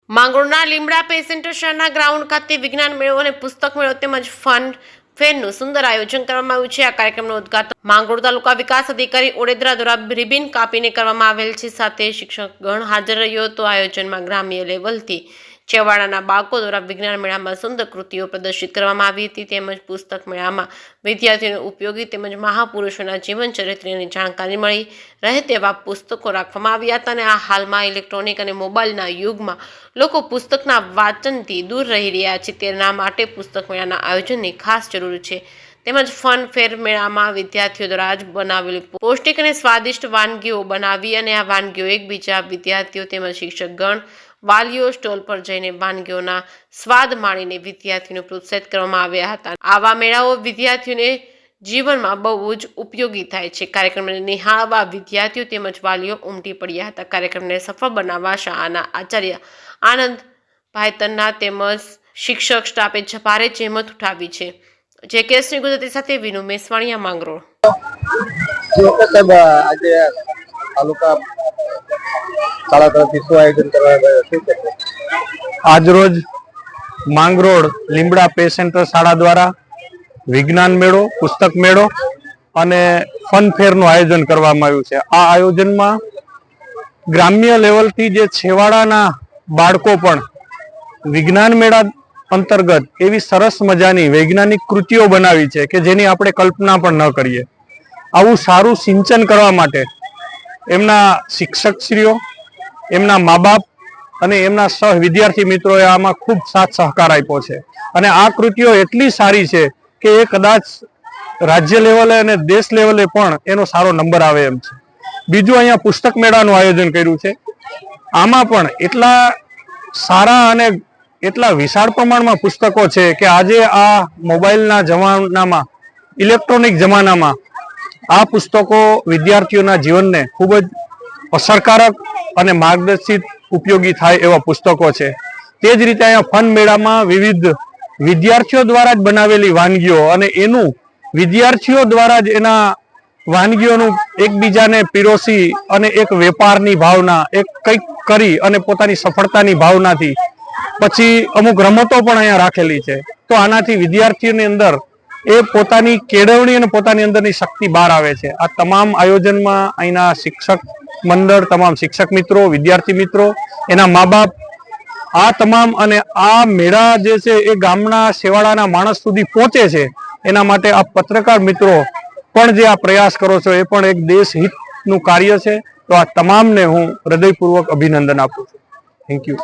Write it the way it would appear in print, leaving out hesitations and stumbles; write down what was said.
માંગરોળના લીમડા pay centre શહેરના ground ખાતે વિજ્ઞાન મેળો અને પુસ્તક મેળો તેમજ ફન ફેરનું સુંદર આયોજન કરવામાં આવ્યું છે। આ કાર્યક્રમનું ઉદ્ઘાટન માંગરોળ તાલુકા વિકાસ અધિકારી ઓડેદરા દ્વારા રિબિન કાપીને કરવામાં આવેલ છે। સાથે શિક્ષકગણ હાજર રહ્યો હતો। આયોજનમાં ગ્રામ્ય લેવલથી છેવાડાના બાળકો દ્વારા વિજ્ઞાન મેળામાં સુંદર કૃતિઓ પ્રદર્શિત કરવામાં આવી હતી। તેમજ પુસ્તક મેળામાં વિદ્યાર્થીઓને ઉપયોગી તેમજ મહાપુરુષોના જીવન ચરિત્રની જાણકારી મળી રહે તેવા પુસ્તકો રાખવામાં આવ્યા હતા। અને આ હાલમાં ઇલેક્ટ્રોનિક અને મોબાઈલના યુગમાં લોકો પુસ્તકના વાંચનથી દૂર રહી રહ્યા છે, તેના માટે પુસ્તક મેળાના આયોજનની ખાસ જરૂર છે। તેમજ ફન ફેર મેળામાં વિદ્યાર્થીઓ દ્વારા જ બનાવેલી પૌષ્ટિક અને સ્વાદિષ્ટ વાનગીઓ બનાવી અને આ વાનગીઓ એકબીજા વિદ્યાર્થીઓ તેમજ શિક્ષકગણ વાલીઓ સ્ટોલ પર જઈને વાનગીઓના સ્વાદ માણીને વિદ્યાર્થીઓને પ્રોત્સાહિત કરવામાં આવ્યા હતા। આવા મેળાઓ વિદ્યાર્થીઓને જીવનમાં બહુ જ ઉપયોગી થાય છે। કાર્યક્રમને નિહાળવા વિદ્યાર્થીઓ તેમજ વાલીઓ ઉમટી પડ્યા હતા। કાર્યક્રમને સફળ બનાવવા શાળાના આચાર્ય આનંદ ભાઈતરના તેમજ શિક્ષક સ્ટાફે ભારે જહેમત ઉઠાવી છે। જે કેસની ગુજરાતી સાથે વિનુ મેસવાણીયા માંગરોળ। આજરોજ માંગરોળ લીમડા પે સેન્ટર શાળા દ્વારા વિજ્ઞાન મેળો, પુસ્તક મેળો અને ફન ફેરનું આયોજન કરવામાં આવ્યું છે। આ આયોજનમાં ગ્રામ્ય લેવલથી જે છેવાડાના બાળકો પણ વિજ્ઞાન મેળા અંતર્ગત એવી સરસ મજાની વૈજ્ઞાનિક કૃતિઓ બનાવી છે કે જેની આપણે કલ્પના પણ ન કરીએ। આવું સારું સિંચન કરવા માટે એમના શિક્ષકશ્રીઓ, એમના મા બાપ અને એમના સહ વિદ્યાર્થી મિત્રોએ આમાં ખૂબ સાથ સહકાર આપ્યો છે। અને આ કૃતિઓ એટલી સારી છે કે એ કદાચ રાજ્ય લેવલે અને દેશ લેવલે પણ એનો સારો નંબર આવે એમ છે। બીજું, અહીંયા પુસ્તક મેળાનું આયોજન કર્યું છે। આમાં પણ એટલા સારા અને એટલા વિશાળ પ્રમાણમાં પુસ્તકો છે કે આજે આ મોબાઈલના જમાનામાં, ઇલેક્ટ્રોનિક જમાનામાં આ પુસ્તકો વિદ્યાર્થીઓના જીવનને ખૂબ જ અસરકારક અને માર્ગદર્શિત ઉપયોગી થાય એવા પુસ્તકો છે। તે જ રીતે અહીંયા ફન મેળામાં વિવિધ વિદ્યાર્થીઓ દ્વારા જ બનાવેલી વાનગીઓ અને એનું વિદ્યાર્થીઓ દ્વારા જ એના વાનગીઓનું એકબીજાને પીરોસી અને એક વેપારની ભાવના, એક કંઈક કરી અને પોતાની સફળતાની ભાવનાથી પછી અમુક રમતો પણ અહીંયા રાખેલી છે। તો આનાથી વિદ્યાર્થીઓની અંદર એ પોતાની કેળવણી અને પોતાની અંદરની શક્તિ બહાર આવે છે। આ તમામ આયોજનમાં અહીંના શિક્ષક મંડળ, તમામ શિક્ષક મિત્રો, વિદ્યાર્થી મિત્રો, એના મા બાપ, આ તમામ અને આ મેળા જે છે એ ગામના છેવાડાના માણસ સુધી પહોંચે છે। એના માટે આ પત્રકાર મિત્રો પણ જે આ પ્રયાસ કરો છો એ પણ એક દેશ હિતનું કાર્ય છે। તો આ તમામને હું હૃદયપૂર્વક અભિનંદન આપું છું। Thank you.